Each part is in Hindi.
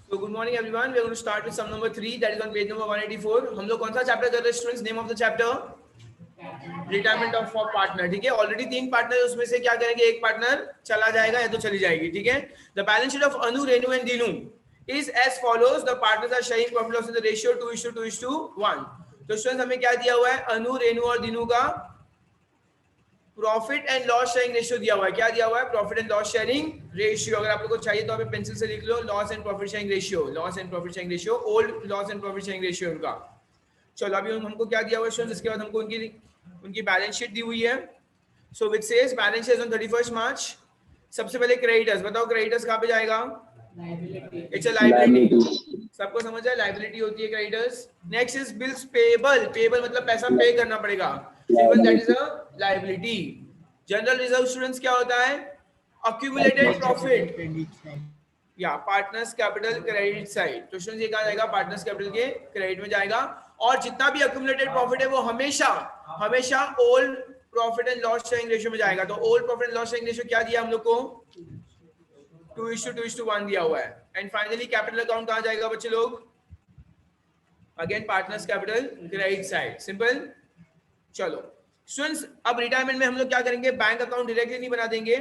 So good morning everyone. We are going to start with sum number 3 that is on page number 184. हम लोग कौन सा चैप्टर कर रहे हैं students? Name of the chapter retirement of partner. ठीक है, ऑलरेडी 3 पार्टनर, उसमें से क्या करेंगे, एक पार्टनर चला जाएगा या तो चली जाएगी. ठीक है, the balance sheet of Anu, Renu and Dinu is as follows. The partners are sharing profit loss in the ratio 2:1. तो स्टूडेंट्स हमें क्या दिया हुआ है? अनु, रेनू और दीनू का profit and loss sharing ratio दिया हुआ है. क्या दिया हुआ है? Profit and loss sharing ratio. अगर आप लोगों को चाहिए तो आप पेंसिल से लिख लो, loss and profit sharing ratio. Loss and profit sharing ratio, old loss and profit sharing ratio उनका. चलो अभी हमको क्या दिया हुआ है स्टूडेंट्स? इसके बाद हमको उनकी बैलेंस शीट दी हुई है. So which says balance sheet on 31 March. सबसे पहले क्रेडिटर्स. बताओ क्रेडिटर्स कहाँ पे जाएगा? It's a liability. सबको समझ है, लायबिलिटी होती है creditors. Next is bills payable. Payable मतलब पैसा पे करना पड़ेगा. Payable that is a liability. General reserve students क्या होता है? अक्यूमुलेटेड प्रॉफिट या पार्टनर्स कैपिटल क्रेडिट साइड. तो स्टूडेंट्स ये कहा जाएगा पार्टनर्स कैपिटल के क्रेडिट में जाएगा. और जितना भी अक्यूमुलेटेड प्रॉफिट है वो हमेशा old profit and loss sharing ratio में जाएगा. तो old profit and loss sharing ratio क्या दिया हम लोग को? 2:1 दिया हुआ है. एंड फाइनली कैपिटल अकाउंट कहां जाएगा बच्चे लोग? Again partners capital credit side. Simple. चलो स्टूडेंट्स अब रिटायरमेंट में हम लोग क्या करेंगे? बैंक अकाउंट डायरेक्टली नहीं बना देंगे.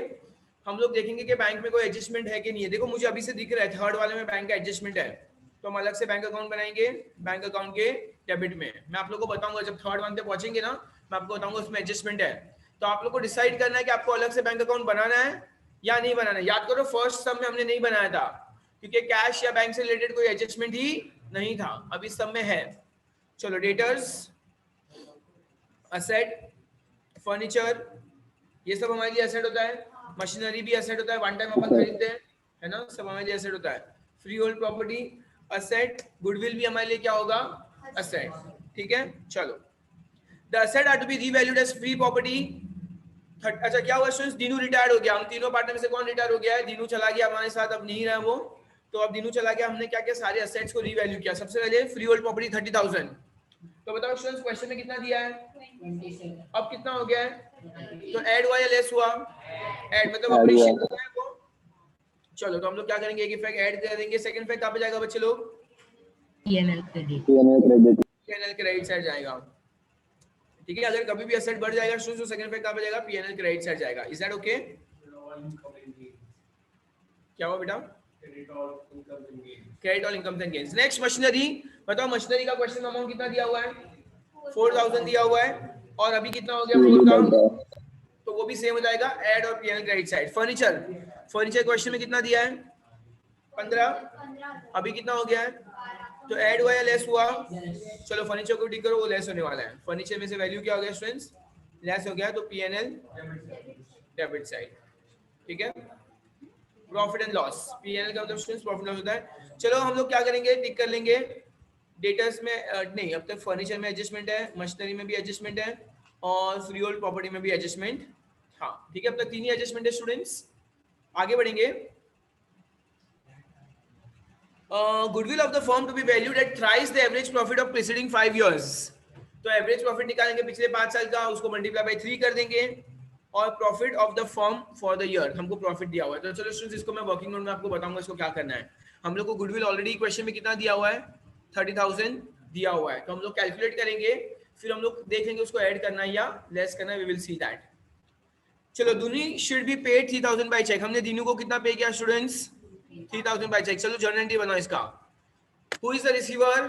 हम लोग देखेंगे कि बैंक में कोई एडजस्टमेंट है कि नहीं है. देखो मुझे अभी से दिख रहा है थर्ड वाले में बैंक का एडजस्टमेंट है, तो हम अलग से बैंक अकाउंट बनाएंगे. बैंक अकाउंट के डेबिट में मैं आप लोग को बताऊंगा जब थर्ड वन पे पहुंचेंगे ना, मैं आपको बताऊंगा उसमें एडजस्टमेंट है. तो आप लोग को डिसाइड करना है कि आपको अलग से बैंक अकाउंट बनाना है या नहीं बनाना. याद करो फर्स्ट सम में हमने नहीं बनाया था क्योंकि कैश या बैंक से रिलेटेड कोई एडजस्टमेंट ही नहीं था. अब इस सम में है. चलो डेटर्स, असेट, फर्नीचर, ये सब हमारे लिए एसेट होता है. मशीनरी भी एसेट होता है, वन टाइम अपन खरीदते हैं, है ना, सब हमारे लिए एसेट होता है. Free hold property asset, goodwill भी हमारे लिए क्या होगा? एसेट. ठीक है. चलो the asset are to be revalued as free property. अच्छा क्या हुआ स्टूडेंट्स? दीनू रिटायर्ड हो गया. हम तीनों पार्टनर में से कौन रिटायर हो गया है? दीनू चला गया हमारे साथ, अब नहीं रहा वो. तो अब दीनू चला गया, हमने क्या किया? सारे एसेट्स को रीवैल्यू किया. सबसे पहले फ्री होल्ड प्रॉपर्टी 30,000. तो बताओ स्टूडेंट्स क्वेश्चन में कितना दिया है? 27. अब कितना हो गया है? तो ऐड हुआ या लेस हुआ? ऐड मतलब अप्रिशिएट हुआ है वो. चलो तो हम लोग क्या करेंगे? एक इफेक्ट ऐड कर देंगे. सेकंड इफेक्ट कहां पे जाएगा बच्चे लोग? पीएनएल क्रेडिट साइड जाएगा. ठीक है. अगर कभी भी एसेट बढ़ जाएगा स्टूडेंट्स तो सेकंड इफेक्ट कहां पे जाएगा? पीएनएल क्रेडिट साइड जाएगा. Is that okay? क्या हुआ बेटा? क्रेडिट और income and gains. Next machinery. बताओ मशीनरी का क्वेश्चन अमाउंट कितना दिया हुआ है? 4,000 दिया हुआ है. और अभी कितना हो गया 4 का? तो वो भी सेम हो जाएगा, ऐड और PNL credit side. Furniture, furniture question में कितना दिया है? 15. अभी कितना हो गया है? तो ऐड हुआ या लेस हुआ? चलो फर्नीचर को टिक करो, वो लेस होने वाला है. फर्नीचर में से वैल्यू क्या हो गया स्टूडेंट्स? लेस हो गया. तो पीएनएल डेबिट साइड. ठीक है. प्रॉफिट एंड लॉस, पीएनएल का मतलब स्टूडेंट्स प्रॉफिट लॉस होता है. चलो हम लोग क्या करेंगे? टिक कर लेंगे. डेटर्स में नहीं, अब तक फर्नीचर में एडजस्टमेंट है, मशीनरी में भी एडजस्टमेंट है और फ्री होल्ड प्रॉपर्टी में भी एडजस्टमेंट. हाँ ठीक है, अब तक 3 ही एडजस्टमेंट है स्टूडेंट्स. आगे बढ़ेंगे. Goodwill of the firm to be valued at thrice the average profit of preceding 5 years. तो एवरेज प्रॉफिट निकालेंगे पिछले 5 साल का, उसको मल्टीप्लाई बाय 3 कर देंगे और profit of the firm for the year हमको प्रॉफिट दिया हुआ है. तो चलो स्टूडेंट्स इसको मैं वर्किंग नोट में आपको बताऊंगा इसको क्या करना है. हम लोग को गुडविल ऑलरेडी क्वेश्चन में कितना दिया हुआ है? 30,000 दिया हुआ है. तो हम लोग कैलकुलेट करेंगे, फिर हम लोग देखेंगे उसको ऐड करना है या लेस करना है. We will see that. चलो Duni should be paid 3,000 by cheque. हमने दीनू को कितना पे किया स्टूडेंट्स? 3,000 by cheque. चलो जर्नल एंट्री बनाओ इसका. Who is the receiver?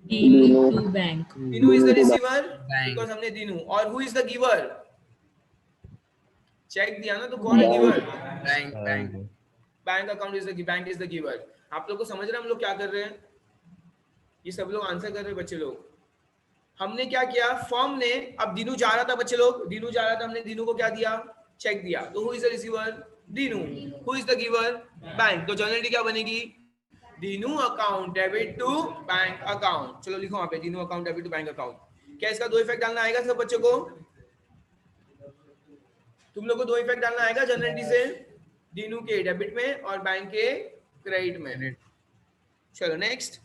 Dinu bank. Dinu is the receiver because हमने दीनू. और who is the giver? Cheque दिया ना, तो कौन है giver? Bank account is the bank is the giver. आप लोग को समझ रहे हैं हम लोग क्या कर रहे हैं? ये सब लोग आंसर कर रहे हैं बच्चे लोग. हमने क्या किया? फर्म ने, अब दीनू जा रहा था बच्चे लोग, दीनू जा रहा था, हमने दीनू को क्या दिया? चेक दिया. तो who is the receiver? Dinu. Who is the giver? Bank. तो जर्नल एंट्री क्या बनेगी? Dinu account debit to bank account. चलो लिखो वहां पे Dinu account debit to bank account. क्या इसका 2 इफेक्ट डालना आएगा सब बच्चों को? तुम लोग को 2 इफेक्ट डालना आएगा जर्नल एंट्री से, दीनू के डेबिट में और बैंक के क्रेडिट में. चलो next.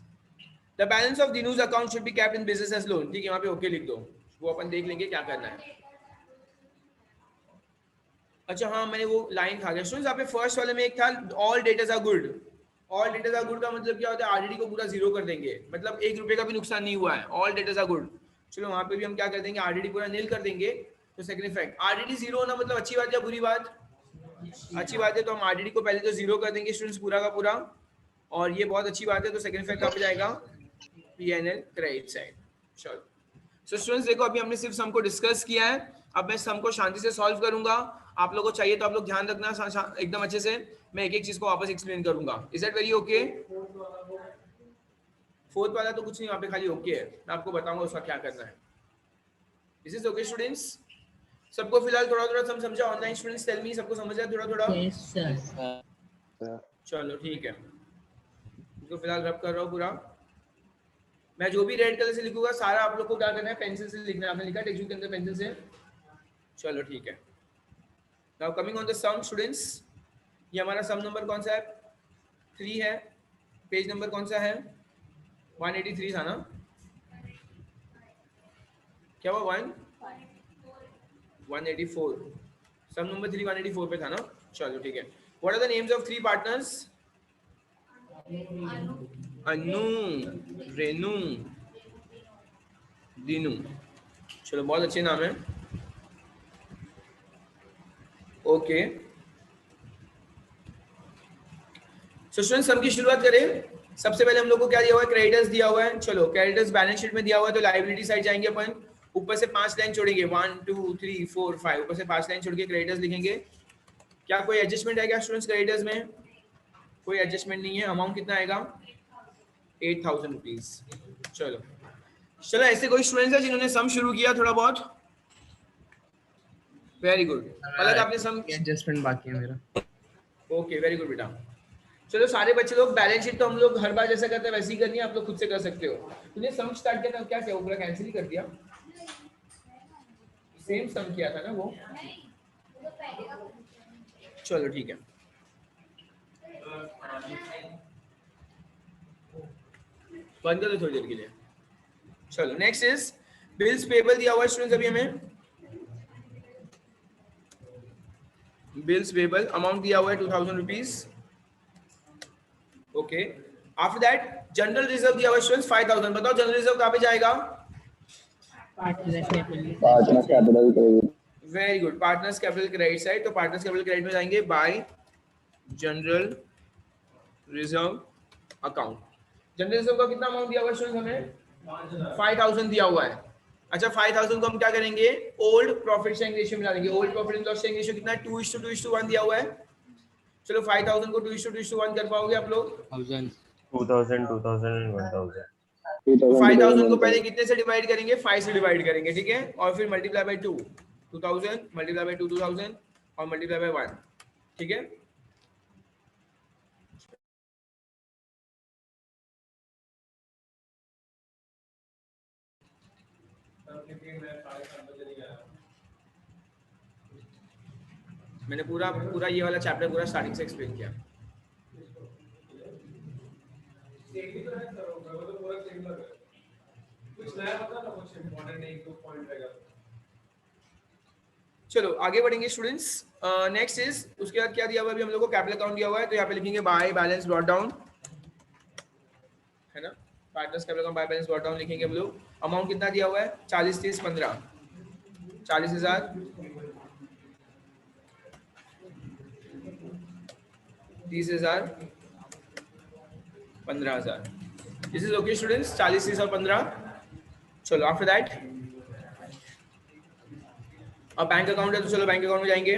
The balance of Dinu's account should be kept in business as loan. ठीक है, वहां पे ओके लिख दो, वो अपन देख लेंगे क्या करना है. अच्छा हाँ, मैंने वो लाइन खा गया स्टूडेंट्स. यहाँ पे फर्स्ट वाले में एक था all debtors are good. All debtors are good का मतलब क्या होता है, आरडीडी को पूरा जीरो कर देंगे, मतलब 1 रुपए का भी नुकसान नहीं हुआ है, ऑल डेटास आर गुड। चलो वहां पे भी हम क्या कर देंगे, आरडीडी पूरा नील कर देंगे। तो सेकंड इफेक्ट, आरडीडी जीरो होना मतलब अच्छी बात या बुरी बात? अच्छी बात है, तो हम आरडीडी को पहले तो जीरो कर देंगे स्टूडेंट्स पूरा का पूरा, और ये बहुत अच्छी बात है। तो सेकंड इफेक्ट कहाँ पे जाएगा, पीएनएल क्रेडिट साइड। चलो सो स्टूडेंट्स देखो, अभी हमने सिर्फ सम को डिस्कस किया है, अब मैं सम को शांति से सॉल्व करूंगा। आप लोगों को चाहिए तो आप लोग ध्यान रखना एकदम अच्छे से, मैं एक एक चीज को वापस एक्सप्लेन करूंगा। Is that very okay? Fourth वाला तो कुछ नहीं, वहां पे खाली ओके है, मैं आपको बताऊंगा उसका क्या करना है। This is okay students? सबको फिलहाल थोड़ा थोड़ा सम समझा? ऑनलाइन स्टूडेंट्स टेल मी, सबको समझ आया थोड़ा थोड़ा? Yes, sir. चलो ठीक है, इसको फिलहाल रब कर रहा हूँ पूरा। मैं जो भी रेड कलर से लिखूंगा सारा आप लोग को क्या करना है, पेंसिल से लिखना है। आपने लिखा टेक्स्ट बुक के अंदर पेंसिल से? चलो ठीक है। Now coming on the sum students, ये हमारा सम नंबर कौन सा है, 3 है। पेज नंबर कौन सा है, 183 था ना? क्या हुआ 184? सम नंबर 3 184 पे था ना? चलो ठीक है। What are the names of 3 partners? Anu, Renu, Dinu. चलो बहुत अच्छे नाम है। ओके सो स्टूडेंट्स, सम की शुरुआत करें। सबसे पहले हम लोग को क्या दिया हुआ है, क्रेडिटर्स दिया हुआ है। चलो क्रेडिटर्स बैलेंस शीट में दिया हुआ है, तो लायबिलिटी साइड जाएंगे अपन, ऊपर से 5 लाइन छोड़ेंगे, 1 2 3 4 5, ऊपर से 5 लाइन छोड़ के क्रेडिटर्स लिखेंगे। क्या कोई एडजस्टमेंट है क्या स्टूडेंट्स क्रेडिटर्स में? कोई एडजस्टमेंट नहीं है। अमाउंट कितना आएगा, 8000 रुपीज। चलो चलो, ऐसे कोई स्टूडेंट्स है जिन्होंने सम शुरू किया थोड़ा बहुत? Very good. पलक आपने सम, एडजस्टमेंट बाकी है मेरा। ओके वेरी गुड बेटा। चलो सारे बच्चे लोग, बैलेंस शीट तो हम लोग हर बार जैसा करते हैं वैसे ही करनी है, आप लोग खुद से कर सकते हो। तूने सम स्टार्ट किया था, क्या किया, वो पूरा कैंसिल ही कर दिया? सेम सम किया था ना वो? चलो ठीक है। बंद कर दो थोड़ी देर के लिए। चलो नेक्स्ट इज बिल्स पेबल दिया हुआ है स्टूडेंट्स अभी हमें। बिल्स पेबल अमाउंट दिया हुआ है 2000 rupees. Okay, after that general reserve दिया हुआ है स्टूडेंट्स 5000। बताओ जनरल रिजर्व कहाँ पे जाएगा? Partner capital. Partner capital credit. Very good, partners capital credit side. तो पार्टनर्स कैपिटल क्रेडिट में जाएंगे bye general reserve account. General reserve का कितना अमाउंट दिया हुआ है स्टूडेंट्स हमें? 5000 दिया हुआ है। अच्छा 5000 को हम क्या करेंगे, ओल्ड प्रॉफिट शेयरिंग रेशियो में डालेंगे। Old profit and loss sharing ratio कितना है, 2:2:1 दिया हुआ है। चलो 5000 को 2:2:1 कर पाओगे आप लोग? 2000 2000 and 1000। 5000 को पहले कितने से डिवाइड करेंगे, 5 से डिवाइड करेंगे, ठीक है, और फिर मल्टीप्लाई बाय 2, 2000 मल्टीप्लाई बाय 2 2000 और मल्टीप्लाई बाय 1, ठीक है। मैंने पूरा पूरा ये वाला चैप्टर पूरा स्टार्टिंग से एक्सप्लेन किया। चलो आगे बढ़ेंगे स्टूडेंट्स। नेक्स्ट इज, उसके बाद क्या दिया हुआ है, अभी हम लोग को कैपिटल अकाउंट दिया हुआ है, तो यहाँ पे लिखेंगे बाय बैलेंस ब्रॉट डाउन, है ना। Partners capital account by balance brought down लिखेंगे हम लोग। अमाउंट कितना दिया हुआ है, 40 30 15, 40,000 30,000 15,000। दिस इज ओके स्टूडेंट्स, 40 30 और 15। चलो आफ्टर दैट अब बैंक अकाउंट है, तो चलो बैंक अकाउंट में जाएंगे।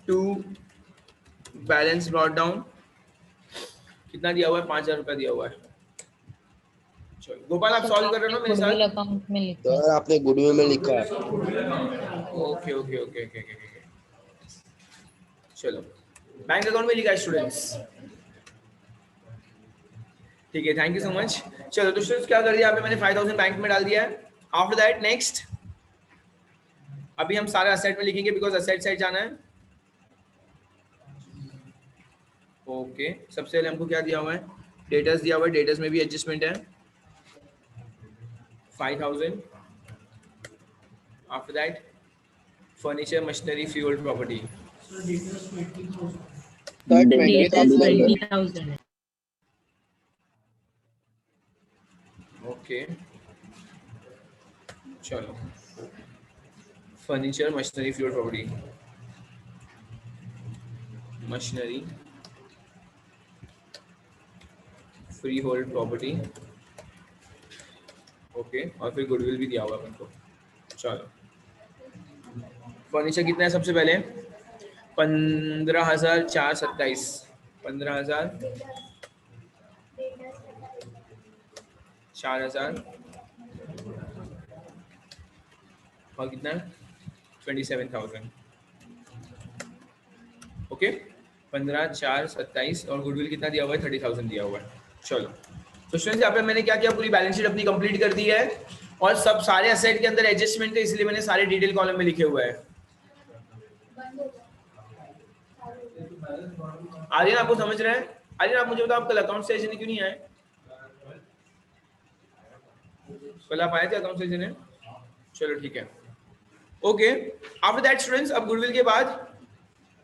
टू बैलेंस ब्रॉट डाउन, कितना दिया हुआ है, 5,000 रुपया दिया हुआ है। चलो गोपाल आप सॉल्व कर रहे हो ना मेरे साथ? Goodwill account में लिखा सर आपने गुडविल में लिखा है। Okay okay okay okay okay. चलो बैंक अकाउंट में लिखा है स्टूडेंट्स, ठीक है, थैंक यू सो मच। चलो तो स्टूडेंट्स क्या कर दिया, यहाँ पे मैंने 5000 बैंक में डाल दिया है। आफ्टर दैट नेक्स्ट, अभी हम सारे असेट में लिखेंगे बिकॉज असेट साइड जाना है। ओके सबसे पहले हमको क्या दिया हुआ है, डेटर्स दिया हुआ है, डेटर्स में भी एडजस्टमेंट है 5000। After that furniture machinery fuel property Third Data 20,000. 20,000 है. ओके चलो, furniture, machinery, free hold property, machinery, free hold property, okay, और फिर गुडविल भी दिया हुआ है अपन को. चलो, फर्नीचर कितना है सबसे पहले? 15,427. 15,000, 4,000 और कितना है? 27,000. ओके, 15,427 और गुडविल कितना दिया हुआ है? 30,000 दिया हुआ है. चलो, तो स्टूडेंट्स यहाँ पे मैंने क्या किया, पूरी बैलेंस शीट अपनी कंप्लीट कर दी है और सब सारे असेट के अंदर एडजस्टमेंट है, इसलिए मैंने सारे डिटेल कॉलम में लिखे हुए हैं. आर्यन आपको समझ रहे हैं? आर्यन आप मुझे बताओ, आप कल अकाउंट सेशन क्यों नहीं आए? कल आप आए थे अकाउंट सेशन में? चलो ठीक है. ओके, आफ्टर दैट स्टूडेंट्स, अब गुडविल के बाद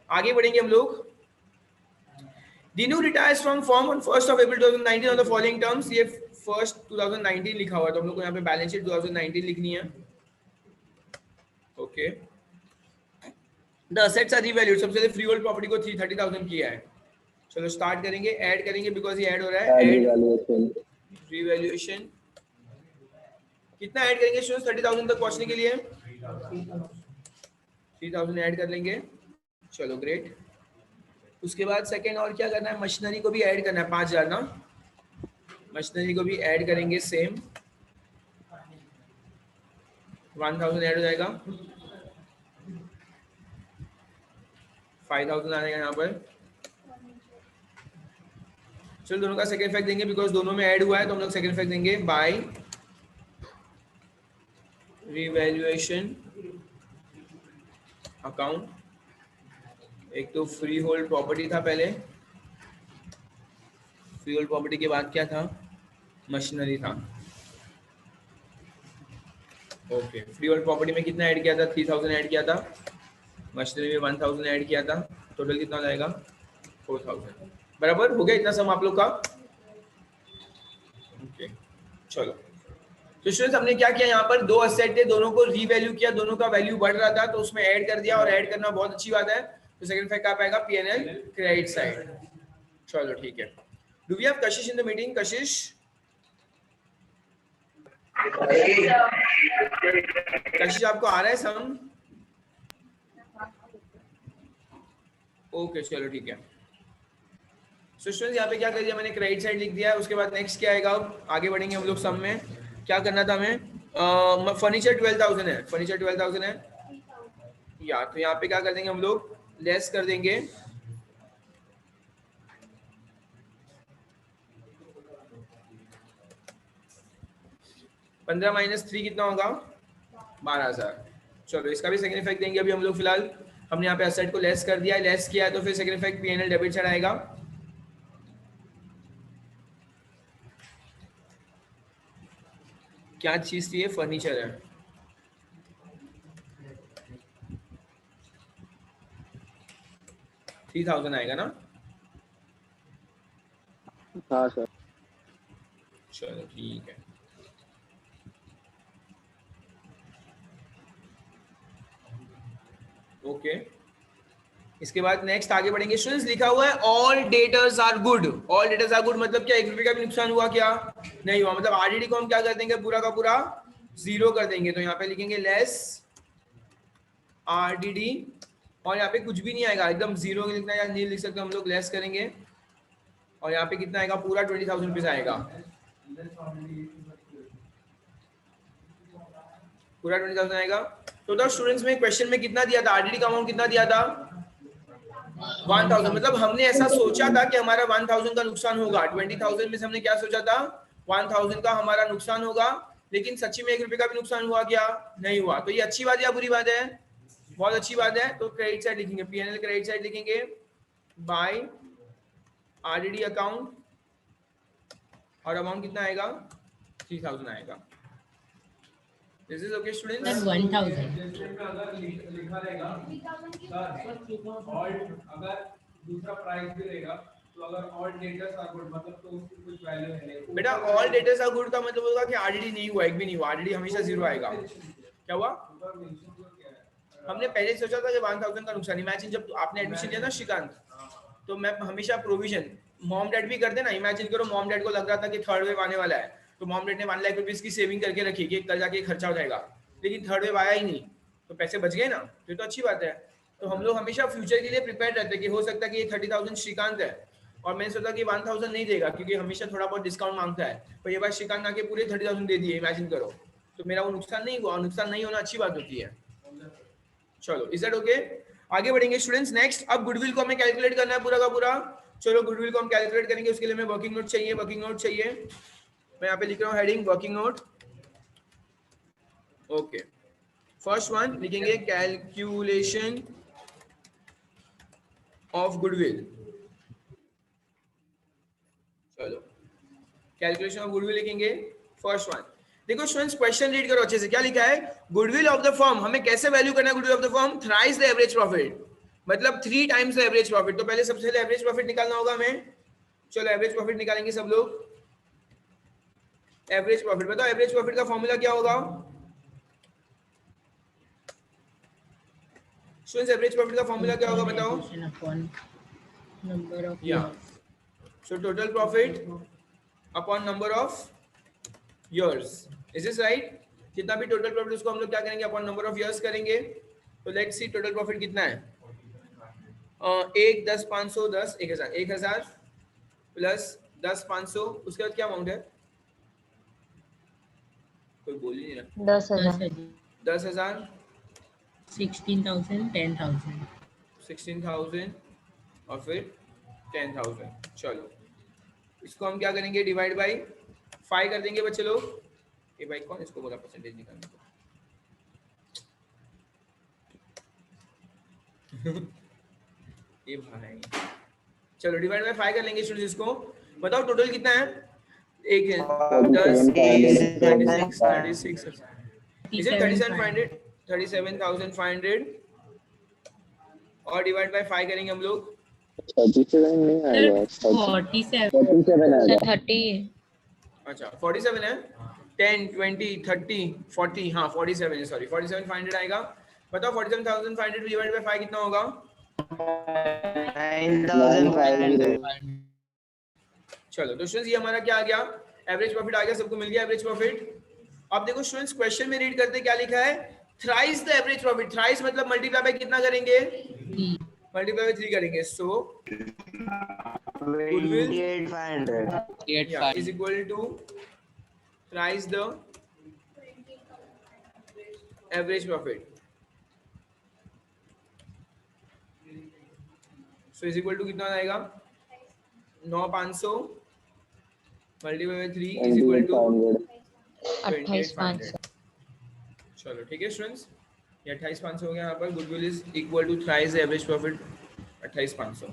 आगे बढ़ेंगे हम लोग. Dinu retires from firm on 1st of April 2019 on the following terms. ये 1st 2019 लिखा हुआ है, तो हम लोग को यहाँ पे बैलेंस शीट 2019 लिखनी है. Okay, the assets are revalued. सबसे पहले फ्री होल्ड प्रॉपर्टी को 30,000 किया है. चलो स्टार्ट करेंगे, ऐड करेंगे बिकॉज ये ऐड हो रहा है. ऐड रीवैल्यूएशन कितना ऐड करेंगे स्टूडेंट्स 30,000 तक पहुंचने के लिए? 3,000 ऐड कर लेंगे. चलो ग्रेट. उसके बाद सेकंड और क्या करना है? मशीनरी को भी ऐड करना है 5,000 ना. मशीनरी को भी ऐड करेंगे सेम. 1,000 ऐड हो जाएगा. 5,000 आ जाएगा यहाँ पर. चलो दोनों का सेकंड इफेक्ट देंगे बिकॉज दोनों में ऐड हुआ है, तो हम लोग सेकंड इफेक्ट देंगे बाय रिवैल्यूएशन अकाउंट. एक तो फ्री होल्ड प्रॉपर्टी था पहले, फ्री होल्ड प्रॉपर्टी के बाद क्या था? मशीनरी था. ओके, फ्री होल्ड प्रॉपर्टी में कितना ऐड किया था? 3,000 ऐड किया था. मशीनरी में 1,000 ऐड किया था. टोटल कितना हो जाएगा? 4,000. बराबर हो गया इतना सम आप लोग का? ओके चलो, तो स्टूडेंट्स हमने क्या किया, यहाँ पर दो असेट थे, दोनों को रीवैल्यू किया, दोनों का वैल्यू बढ़ रहा था तो उसमें ऐड कर दिया, और ऐड करना बहुत अच्छी बात है. तो सेकंड फैक्ट आप आएगा पीएनएल क्रेडिट साइड. चलो ठीक है. Do we have Kashish in the meeting? कशिश, कशिश आपको आ रहा है सम? ओके चलो ठीक है. सो स्टूडेंट्स यहाँ पे क्या कर दिया मैंने? क्रेडिट साइड लिख दिया है. उसके बाद नेक्स्ट क्या आएगा? अब आगे बढ़ेंगे हम लोग. सम में क्या करना था हमें? फर्नीचर 12,000 है. फर्नीचर 12,000 है या तो यहाँ पे क्या कर देंगे हम लोग? लेस कर देंगे. पंद्रह -3 कितना होगा? 12,000. चलो इसका भी सेकंड इफेक्ट देंगे अभी हम लोग. फिलहाल हमने यहाँ पे असेट को लेस कर दिया है, लेस किया है तो फिर second effect PNL debit side आएगा. क्या चीज थी ये? फर्नीचर है. $3,000 आएगा ना? हाँ सर. चलो ठीक है. ओके, इसके बाद नेक्स्ट आगे बढ़ेंगे. स्टूडेंट्स लिखा हुआ है all debtors are good. All debtors are good मतलब क्या? 1 रुपये का भी नुकसान हुआ क्या? नहीं हुआ. मतलब आरडीडी को हम क्या कर देंगे? पूरा का पूरा जीरो कर देंगे. तो यहाँ पे लिखेंगे लेस आरडीडी, और यहाँ पे कुछ भी नहीं आएगा, एकदम जीरो लिखना या नहीं लिख सकते हम लोग. लेस करेंगे और यहाँ पे कितना आएगा? पूरा 20,000 रुपीज आएगा. पूरा 20,000 आएगा. तो द स्टूडेंट्स में क्वेश्चन में कितना दिया था? आरडीडी का अमाउंट कितना दिया था? 1,000. मतलब हमने ऐसा सोचा था कि हमारा 1,000 का नुकसान होगा. 20,000 में से हमने क्या सोचा था? 1,000 का हमारा नुकसान होगा. लेकिन सच्ची में 1 रुपये का भी नुकसान हुआ क्या? नहीं हुआ. तो ये अच्छी बात है या बुरी बात है? बहुत अच्छी बात है. तो क्रेडिट साइड लिखेंगे, पीएनएल क्रेडिट साइड लिखेंगे बाय आरडीडी अकाउंट, और अमाउंट कितना आएगा? 3,000 आएगा. This is okay Sir, students? 1000. में अगर लिखा रहेगा सर ऑल, अगर दूसरा प्राइस भी रहेगा तो अगर ऑल डेटर्स आर गुड मतलब तो उसकी कुछ वैल्यू है नहीं। बेटा ऑल डेटर्स आर गुड का मतलब होगा कि आरडीडी नहीं हुआ, एक भी नहीं हुआ, आरडीडी हमेशा जीरो आएगा। क्या हुआ? ऊपर मेंशन तो क्या है? हमने पहले सोचा था कि 1000 का नुकसान। इमेजिन जब आपने एडमिशन लिया ना श्रीकांत, तो मैं हमेशा प्रोविजन मॉम डैड भी करते ना। इमेजिन करो मॉम डैड को लग रहा था कि थर्ड वेव आने वाला है, तो मॉम डैड ने 1 लाख रुपीस की सेविंग करके रखी कि कल जाके खर्चा हो जाएगा, लेकिन थर्ड वेव आया ही नहीं, तो पैसे बच गए ना, तो अच्छी बात है। तो हम लोग हमेशा फ्यूचर के लिए प्रिपेयर रहते हैं कि हो सकता है कि ये 30,000 श्रीकांत है और मैंने सोचा कि 1000 नहीं देगा क्योंकि हमेशा थोड़ा बहुत डिस्काउंट मांगता है, पर ये बार श्रीकांत आके पूरे 30,000 दे दिए। इमेजिन करो, तो मेरा वो नुकसान नहीं हुआ, नुकसान नहीं होना अच्छी बात होती है। चलो, इज दैट ओके? आगे बढ़ेंगे स्टूडेंट्स। नेक्स्ट, अब गुडविल को हमें कैलकुलेट करना है पूरा का पूरा। चलो गुडविल को हम कैलकुलेट करेंगे, उसके लिए हमें वर्किंग नोट चाहिए। वर्किंग नोट चाहिए, मैं यहाँ पे लिख रहा हूँ heading working note. Okay, first one लिखेंगे कैलकुलेशन ऑफ गुडविल। चलो कैलकुलेशन ऑफ गुडविल लिखेंगे फर्स्ट वन। देखो स्टूडेंट्स, क्वेश्चन रीड करो अच्छे से। क्या लिखा है? गुडविल ऑफ द फर्म, हमें कैसे वैल्यू करना है goodwill of the firm? Thrice the average profit, मतलब 3 टाइम्स द एवरेज प्रॉफिट। तो पहले सबसे पहले एवरेज प्रॉफिट निकालना होगा हमें। चलो एवरेज प्रॉफिट निकालेंगे सब लोग। एवरेज प्रॉफिट बताओ, एवरेज प्रॉफिट का फॉर्मूला क्या होगा स्टूडेंट्स? एवरेज प्रॉफिट का फॉर्मूला क्या होगा बताओ? Addition upon number of या years. So total profit upon number of years, is this right? जितना भी टोटल प्रॉफिट उसको हम लोग क्या करेंगे? अपॉन नंबर ऑफ years करेंगे। तो लेट्स सी टोटल प्रॉफिट कितना है। 1 10 500 10 1000, 1000 प्लस 10 500, उसके बाद क्या अमाउंट है? कोई बोल ही नहीं रहा। 10,000. 10,000 16,000, 10,000. 16,000 और फिर 10,000। चलो इसको हम क्या करेंगे? डिवाइड बाई 5 कर देंगे बच्चे लोग। ये भाई कौन इसको बोला परसेंटेज निकालने को? ये भाई, चलो डिवाइड बाय 5 कर लेंगे स्टूडेंट्स इसको। बताओ टोटल कितना है? 1 10 36 36 इज इट 37,500? 37,500 और डिवाइड बाय 5 करेंगे हम लोग। 37 नहीं आएगा, 47. 47 आएगा। 30. अच्छा 47 है। 10 20 30 40, हाँ 47 है, सॉरी 47,500 आएगा। बताओ 47,500 डिवाइड बाय 5 कितना होगा? 9,500। चलो तो स्टूडेंट्स ये हमारा क्या आ गया? एवरेज प्रॉफिट आ गया, सबको मिल गया एवरेज प्रॉफिट। अब देखो स्टूडेंट्स क्वेश्चन में रीड करते हैं क्या लिखा है? Thrice the average profit. Thrice मतलब मल्टीप्लाई बाय कितना करेंगे? 3. मल्टीप्लाई बाय 3 करेंगे। So goodwill 28,500. Is equal to thrice the average profit. So is equal to कितना आएगा? 9,500 multiply by 3 is equal to 28,500। चलो ठीक है स्टूडेंट्स, ये 28,500 हो गया यहाँ पर। Goodwill is equal to thrice average profit 28,500।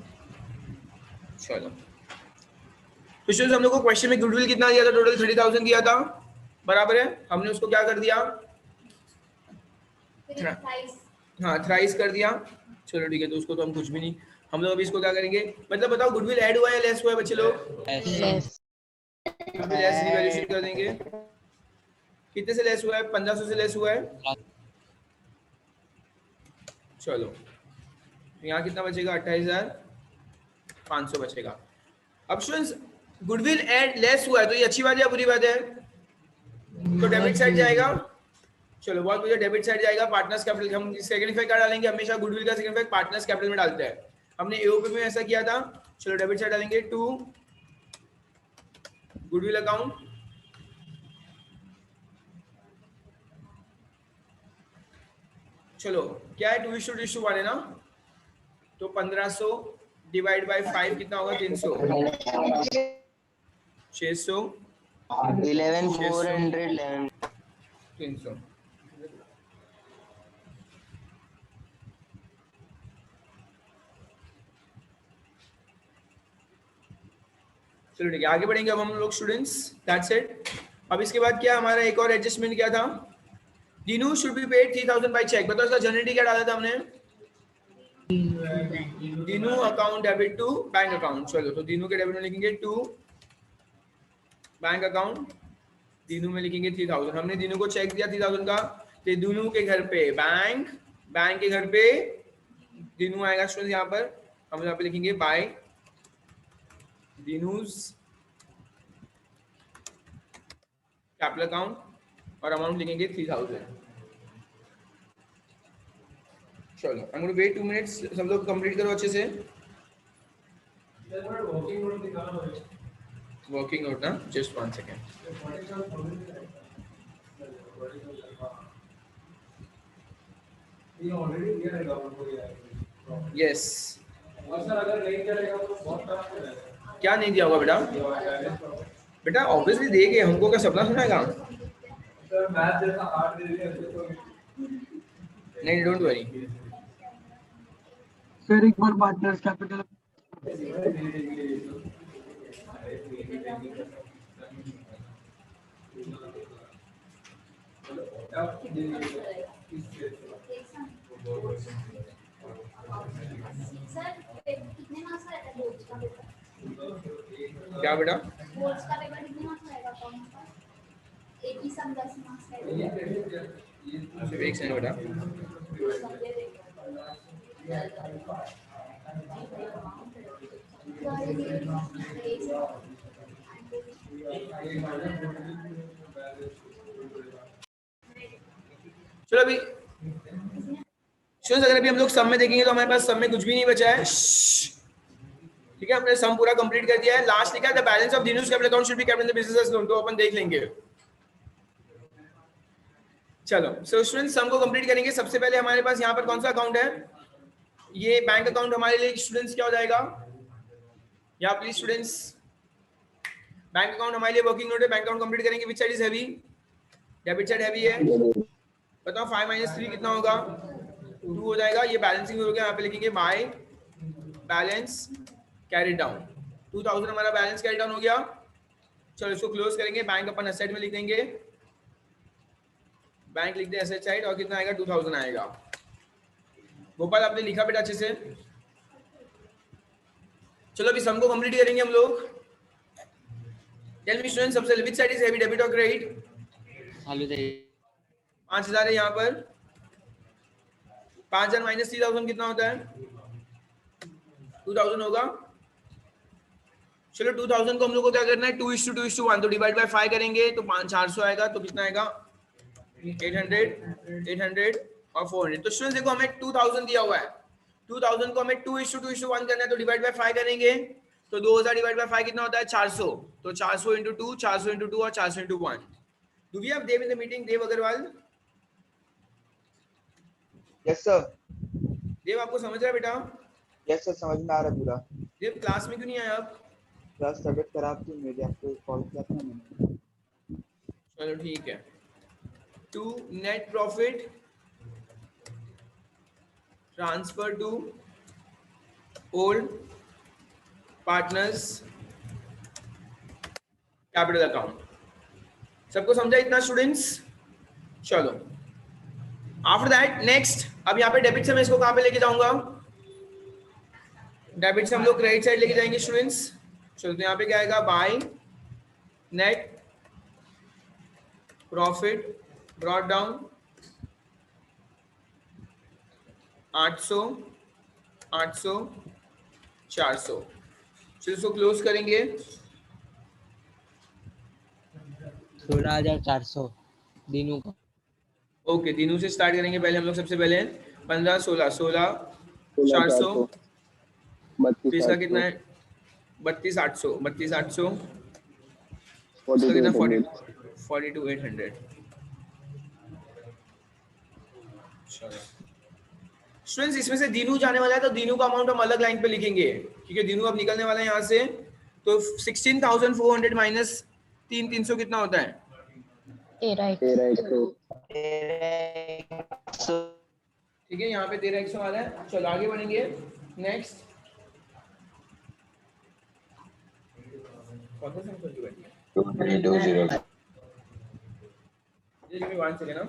चलो तो स्टूडेंट्स हम लोग को क्वेश्चन में गुडविल कितना दिया था? टोटल 30,000 दिया था, बराबर है। हमने उसको क्या कर दिया? हाँ थ्राइस कर दिया। चलो ठीक है, तो उसको तो हम कुछ भी नहीं, हम लोग अभी इसको क्या करेंगे? मतलब बताओ गुडविल ऐड हुआ है या लेस हुआ है बच्चे लोग? गुडविल लेस रिवैल्यूएशन कर देंगे। कितने से लेस हुआ है? 1500 से लेस हुआ है। चलो यहाँ कितना बचेगा? 28,500 बचेगा। अब स्टूडेंट्स गुडविल ऐड लेस हुआ है, तो ये अच्छी बात है या बुरी बात है? तो डेबिट साइड जाएगा। चलो बहुत बढ़िया, डेबिट साइड जाएगा। पार्टनर्स कैपिटल हम सिग्निफाई क्या डालेंगे? हमेशा गुडविल का सिग्निफाई पार्टनर्स कैपिटल में डालते हैं, हमने एओपी में ऐसा किया था। चलो डेबिट साइड डालेंगे टू गुडविल अकाउंट। चलो क्या है? 2:1 है ना, तो 1500 डिवाइड बाय 5 कितना होगा? 300 600 11,411. 300। चलो ठीक है, आगे बढ़ेंगे अब हम लोग स्टूडेंट्स। That's it. अब इसके बाद क्या हमारा एक और एडजस्टमेंट क्या था? Dinu should be paid 3,000 by check. बताओ इसका जनरेटी क्या डाला था हमने? Dinu account debit to bank account. चलो तो Dinu के डेबिट में लिखेंगे to बैंक अकाउंट, Dinu में लिखेंगे 3,000. हमने Dinu को चेक दिया 3,000 का, तो Dinu के घर पे बैंक, बैंक के घर पे Dinu आएगा स्टूडेंट. यहाँ पर हम यहाँ पे लिखेंगे बाय Dinu's कैपिटल अकाउंट और अमाउंट लिखेंगे 3,000. चलो I'm going to wait 2 minutes. सब लोग कंप्लीट करो अच्छे से. वर्किंग नोट ना, जस्ट 1 सेकेंड. यस सर अगर नहीं करेगा तो बहुत टफ हो जाएगा. क्या नहीं दिया होगा बेटा? बेटा ऑब्वियसली देंगे, हमको क्या सपना सुनाएगा? सर मैथ जैसा हार्ड दे दिया तो नहीं, डोंट वरी. सर एक बार पार्टनर्स कैपिटल सर कितने मार्क्स आएगा बोर्ड्स का पेपर? क्या बेटा? बोर्ड्स का पेपर कितने मार्क्स आएगा अकाउंट का? एक ही सम 10 मार्क्स आएगा. सिर्फ एक सेकंड बेटा. चलो अभी अगर अभी हम लोग सम में देखेंगे तो हमारे पास सम में कुछ भी नहीं बचा है. ठीक है, हमने सम पूरा कंप्लीट कर दिया है. लास्ट लिखा है the balance of Dinu's capital account should be kept in the business loan. तो अपन देख लेंगे. चलो सो स्टूडेंट्स सम को कंप्लीट करेंगे. सबसे पहले हमारे पास यहाँ पर कौन सा अकाउंट है? ये बैंक अकाउंट हमारे लिए स्टूडेंट्स क्या हो जाएगा? यहाँ प्लीज स्टूडेंट्स, बैंक अकाउंट हमारे लिए वर्किंग नोट है. बैंक अकाउंट कंप्लीट करेंगे. Which side is heavy? Debit side heavy है. बताओ 5 - 3 कितना होगा? 2 हो जाएगा. ये बैलेंसिंग हो गया. यहाँ पे लिखेंगे बाय बैलेंस कैरी डाउन. 2000 हमारा बैलेंस कैरी डाउन हो गया. चलो इसको क्लोज करेंगे. बैंक अपन एसेट में लिख देंगे. बैंक लिख दे एसेट साइड और कितना आएगा? 2000 आएगा. गोपाल आपने लिखा बेटा अच्छे से? चलो अभी सम को कंप्लीट करेंगे हम लोग. टेल मी स्टूडेंट, सबसे which side is heavy, debit और क्रेडिट? 5000 है यहाँ पर. 5000 - 3000 कितना होता है? 2000 होगा. चलो 2000 को हम लोग को क्या करना है? 2:2:1. तो डिवाइड बाय 5 करेंगे तो 400 आएगा. तो कितना आएगा? 800 और 400. तो स्टूडेंट्स देखो हमें 2000 दिया हुआ है. 2000 को हमें 2:2:1 करना है. तो डिवाइड बाय 5 करेंगे तो 2000 डिवाइड बाय 5 कितना होता है? 400. तो 400 × 2, 400 × 2 और 400 × 1. Do we have Dev in the meeting? Dev Agrawal. Yes sir. Dev आपको समझ रहा है बेटा? यस सर, समझ में आ रहा है पूरा. देव क्लास में क्यों नहीं आया आप? क्लास तबियत खराब थी मेरी, आपको कॉल किया था मैंने. चलो ठीक है. To net profit transfer to old partners capital account. सबको समझा इतना स्टूडेंट्स? चलो आफ्टर दैट नेक्स्ट, अब यहाँ पे डेबिट से मैं इसको कहाँ पे लेके जाऊंगा? डेबिट से हम लोग क्रेडिट साइड लेके जाएंगे स्टूडेंट्स. चलो तो यहाँ पे क्या आएगा? By net profit brought down 800 800 400. चलो इसको क्लोज करेंगे. 16,400 दिनों का. ओके, दिनों से स्टार्ट करेंगे पहले हम लोग. सबसे पहले 15 16 16 400. फिर इसका कितना है? 32 800 32 800. इसका कितना? 42 800. स्टूडेंट्स इसमें से दिनू जाने वाला है तो दिनू का अमाउंट हम अलग लाइन पे लिखेंगे क्योंकि दिनू अब निकलने वाला है यहाँ से. तो 16,400 माइनस 3,300 कितना होता है? 13,100. ठीक है, यहाँ पे 13,100 वाला है. चलो आगे बढ़ेंगे. नेक्स्ट कौन सा सम कर दिया? 2320. Just give me 1 second.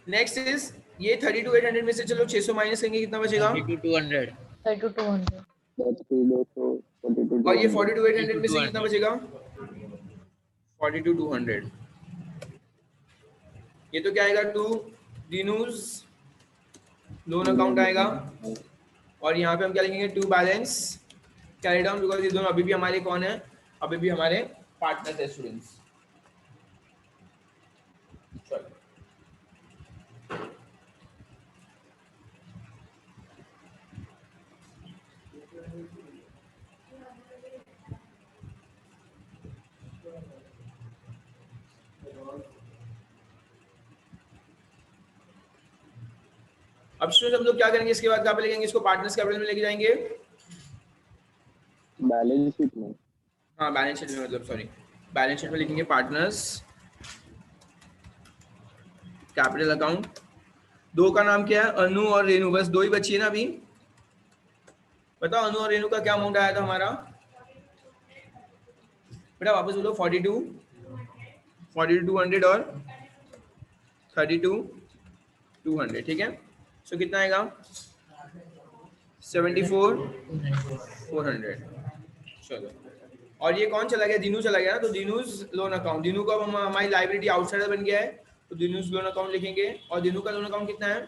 Next is ये 32,800 में से चलो 600 माइनस करेंगे, कितना बचेगा? 32,200 32,200 और ये 42,800 में से कितना बचेगा? 42,200। ये तो क्या आएगा? टू दिनूज लोन अकाउंट आएगा, और यहाँ पे हम क्या लिखेंगे? To balance carry down, because ये दोनों अभी भी हमारे कौन है? अभी भी हमारे पार्टनर है स्टूडेंट्स। चलो अब स्टूडेंट हम लोग क्या करेंगे? इसके बाद कहाँ पे लिखेंगे इसको? पार्टनर्स कैपिटल में लेके जाएंगे, बैलेंस शीट में। हाँ बैलेंस शीट में, मतलब सॉरी बैलेंस शीट में लिखेंगे पार्टनर्स कैपिटल अकाउंट। दो का नाम क्या है? अनु और रेनू, बस दो ही बची है ना अभी। बताओ अनु और रेनू का क्या अमाउंट आया था हमारा? बेटा वापस बोलो। 42,200 और 32,200, ठीक है। सो कितना आएगा? 74,400। चलो, और ये कौन चला गया? दिनू चला गया ना, तो दिनूज लोन अकाउंट। दिनू का हमारी लाइबिलिटी आउटसाइडर बन गया है, तो दिनूज लोन अकाउंट लिखेंगे। और दिनू का लोन अकाउंट कितना है?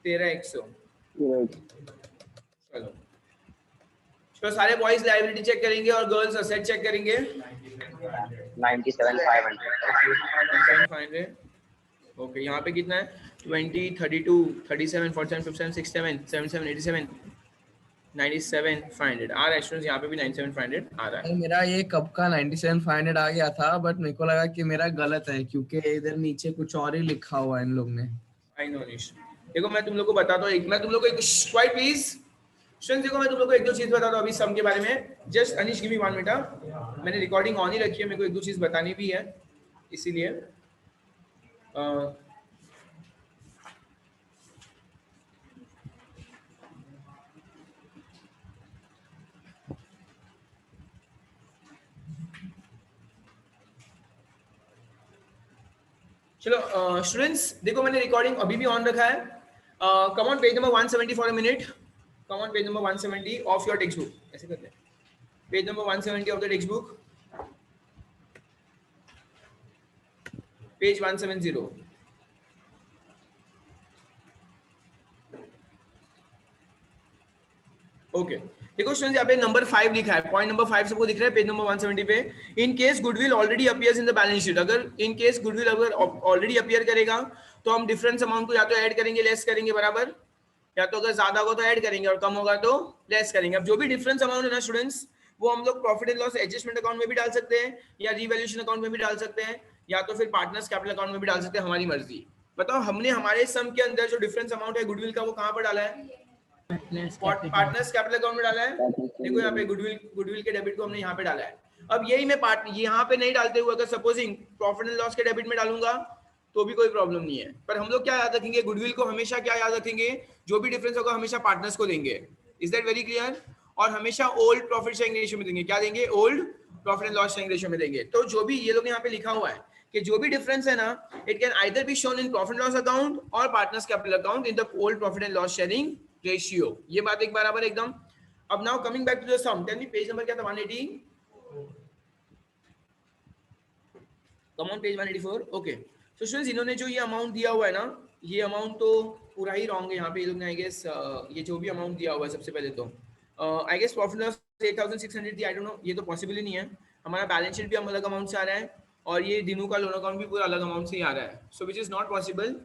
13,100। चलो, तो सारे बॉयज लाइबिलिटी चेक करेंगे और गर्ल्स असेट चेक करेंगे। 97,500। ओके, यहाँ पे कितना है? 20, 32, 37, 47, 57, 67, 77, 87, 97,500 आ रहा है स्टूडेंट्स। यहाँ पे भी 97,500 आ रहा है। मेरा ये कब का 97,500 आ गया था, बट मेरे को लगा कि मेरा गलत है, क्योंकि इधर नीचे कुछ और ही लिखा हुआ है इन लोग ने। आई नो निश, देखो मैं तुम लोग को बताता हूँ, मैं तुम लोग को एक क्वाइट प्लीज स्टूडेंट्स, देखो मैं तुम लोग को एक दो चीज बताता हूँ अभी सम के बारे में। जस्ट अनिश गिव मी 1 मिनट, मैंने रिकॉर्डिंग ऑन ही रखी है, मेरे को एक दो चीज बतानी भी है, इसीलिए चलो स्टूडेंट्स देखो मैंने रिकॉर्डिंग अभी भी ऑन रखा है। कम on page number 170 for a minute. Come on page number 170 of your text book. ऐसे करते हैं, page number 170 of the text book, page 170। Okay देखो स्टूडेंट्स, यहाँ पे नंबर 5 लिखा है, पॉइंट नंबर 5 सबको दिख रहा है पेज नंबर 170 पे। In case goodwill already appears in the balance sheet, अगर इन केस गुडविल अगर ऑलरेडी अपीयर करेगा तो हम डिफरेंस अमाउंट को या तो ऐड करेंगे लेस करेंगे, बराबर, या तो अगर ज्यादा होगा तो ऐड करेंगे और कम होगा तो लेस करेंगे। अब जो भी डिफरेंस अमाउंट है ना स्टूडेंट्स, वो हम लोग profit and loss adjustment account में भी डाल सकते हैं, या रिवैल्यूएशन अकाउंट में भी डाल सकते हैं, या तो फिर पार्टनर्स कैपिटल अकाउंट में भी डाल सकते हैं, हमारी मर्जी। बताओ हमने हमारे सम के अंदर जो डिफरेंस अमाउंट है गुडविल का, वो कहाँ पर डाला है? पार्टनर्स कैपिटल अकाउंट में डाला है। देखो यहाँ पे गुडविल के डेबिट को हमने यहाँ पे डाला है। अब यही मैं यहाँ पे नहीं डालते हुए अगर सपोजिंग प्रॉफिट एंड लॉस के डेबिट में डालूंगा तो भी कोई प्रॉब्लम नहीं है, पर हम लोग क्या याद रखेंगे? गुडविल को हमेशा क्या याद रखेंगे? जो भी डिफरेंस होगा हमेशा पार्टनर्स को देंगे। Is that very clear? और हमेशा ओल्ड प्रॉफिट शेयरिंग रेशियो में देंगे। क्या देंगे? Old profit and loss sharing ratio में देंगे। तो जो भी ये लोग यहाँ पे लिखा हुआ है कि जो भी डिफरेंस है ना, it can either be shown in profit loss account और partners capital account in the old profit and loss sharing ratio. ये बात एक बराबर एकदम। अब now coming back to the sum, tell me page number क्या था? 180। Come on page 184। ओके तो स्टूडेंट्स, इन्होंने जो ये अमाउंट दिया हुआ है ना, ये अमाउंट तो पूरा ही रॉन्ग है यहाँ पे। ये लोग ने आई गेस ये जो भी अमाउंट दिया हुआ है, सबसे पहले तो आई गेस प्रॉफिट लॉस 8,600 थी, आई डोंट नो, ये तो पॉसिबल ही नहीं है। हमारा बैलेंस शीट भी हम अलग अमाउंट से आ रहा है, और ये दिनों का लोन अकाउंट भी पूरा अलग अमाउंट से ही आ रहा है। So which is not possible.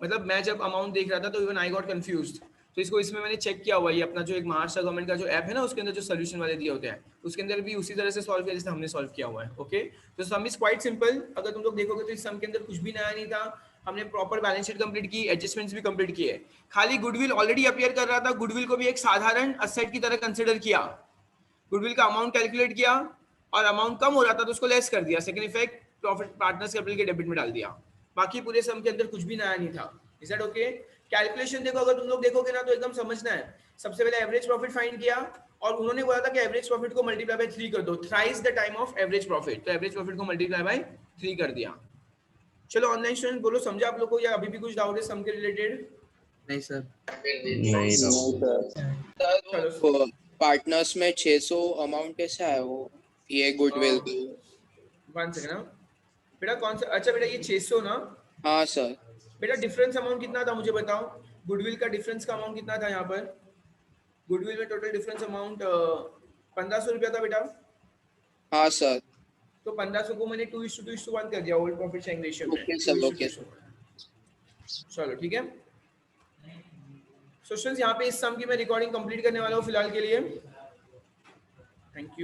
मतलब मैं जब अमाउंट देख रहा था तो इवन आई गॉट कंफ्यूज्ड। तो इसको इसमें मैंने चेक किया हुआ है, ये अपना जो एक महाराष्ट्र गवर्नमेंट का जो ऐप है ना, उसके अंदर जो सोल्यूशन वाले दिए होते हैं, उसके अंदर भी उसी तरह से सॉल्व किया जैसे हमने सॉल्व किया हुआ है। ओके तो सम इज क्वाइट सिंपल। अगर तुम लोग देखोगे तो इस सम के अंदर कुछ भी नया नहीं था। हमने प्रॉपर बैलेंस शीट कंप्लीट की, एडजस्टमेंट्स भी कंप्लीट किए, खाली गुडविल ऑलरेडी अपीयर कर रहा था, गुडविल को भी एक साधारण असेट की तरह कंसिडर किया, गुडविल का अमाउंट कैलकुलेट किया, और अमाउंट कम हो रहा था तो उसको लेस कर दिया, second effect profit partners capital के डेबिट में डाल दिया। बाकी पूरे सम के अंदर कुछ भी नया नहीं था। Is that okay? कैलकुलेशन देखो, अगर तुम लोग देखोगे ना तो एकदम समझना है। सबसे पहले एवरेज प्रॉफिट फाइंड किया, और उन्होंने बोला था कि एवरेज प्रॉफिट को मल्टीप्लाई बाय 3 कर दो, thrice the time of average profit, तो एवरेज प्रॉफिट को मल्टीप्लाई बाय 3 कर दिया। चलो ऑनलाइन स्टूडेंट बोलो, समझा आप लोग को या अभी भी कुछ डाउट है सम के रिलेटेड? नहीं सर। नहीं तो चलो पार्टनर्स में 600 अमाउंट कैसा है वो, ये गुडविल? 1 सेकंड बेटा, कौन सा? अच्छा बेटा ये 600 ना? हाँ सर। बेटा डिफरेंस अमाउंट कितना था मुझे बताओ, गुडविल का डिफरेंस का अमाउंट कितना था यहाँ पर? गुडविल में टोटल डिफरेंस अमाउंट 1500 रुपया था बेटा। हाँ सर। तो 1500 को मैंने 2:1 कर दिया ओल्ड प्रॉफिट शेयरिंग रेशियो में। Okay sir, okay. चलो ठीक है। सो स्टूडेंट्स यहाँ पे इस सम की मैं रिकॉर्डिंग कंप्लीट करने वाला हूँ फिलहाल के लिए। Thank you.